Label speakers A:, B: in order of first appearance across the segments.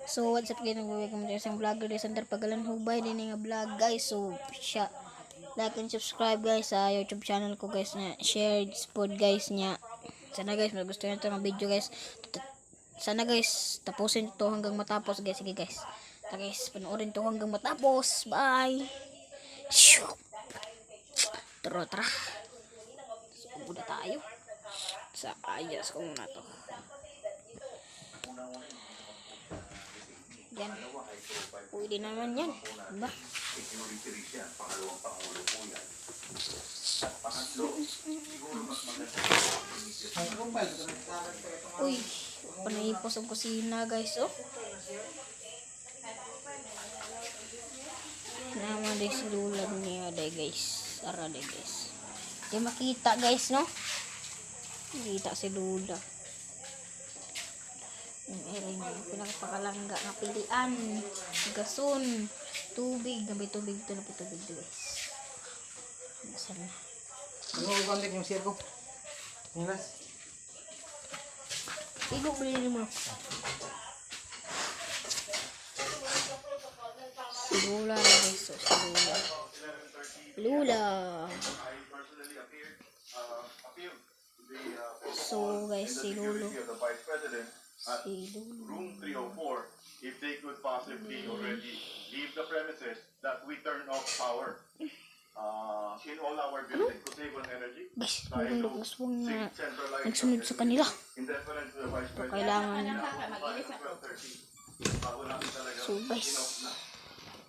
A: So what's up guys, welcome to isang vlogger guys, under pagalan hubay din nga vlog guys. So siya like and subscribe guys sa YouTube channel ko guys, na share sport guys nya. Sana guys magustuhan ito ng video guys. Sana guys tapusin ito hanggang matapos guys. Sige guys, guys panoorin ito hanggang matapos. Bye. Tara. So muna tayo sa ayos ko muna to. Yan. Pwede naman yan. Diba? Uy, panaipos ang kusina guys. Oh. Naman din si lulag niya day guys. Tara day guys. Di makita guys no? Makita si Lula. Yung area niya, pinakapakalangga nga pilian, gason, tubig, nabi tubig guys. Nasaan na?
B: Ano ko kontek yung sir ko? Nilas?
A: Igo, bilhin mo. Si Lula na guys, so si Lula. Lula. So guys, si Lulu.
C: Room 304, if they could possibly already leave the premises, that we turn off power in all our buildings to save on energy.
A: Guys, magandang aswang na nagsunod sa kanila. So, kailangan so guys,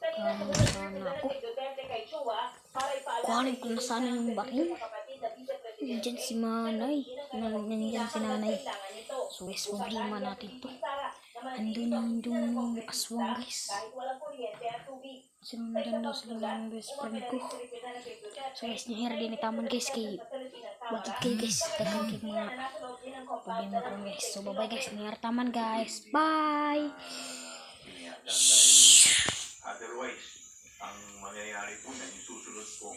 A: sana ako. Kuhanin ko na sana yung baril. Nandiyan si Manay. Nandiyan si Nanay. So guys, problema natin to. Andun yung aswang guys. Sinundan daw sila ng best friend ko. So guys, nahira din itaman guys kay wagid kayo guys. Dagan kayo mga problema ko guys. So bye bye guys, nahira taman guys. Bye!
C: Otherwise, ang mangyayari po na yung susunod po,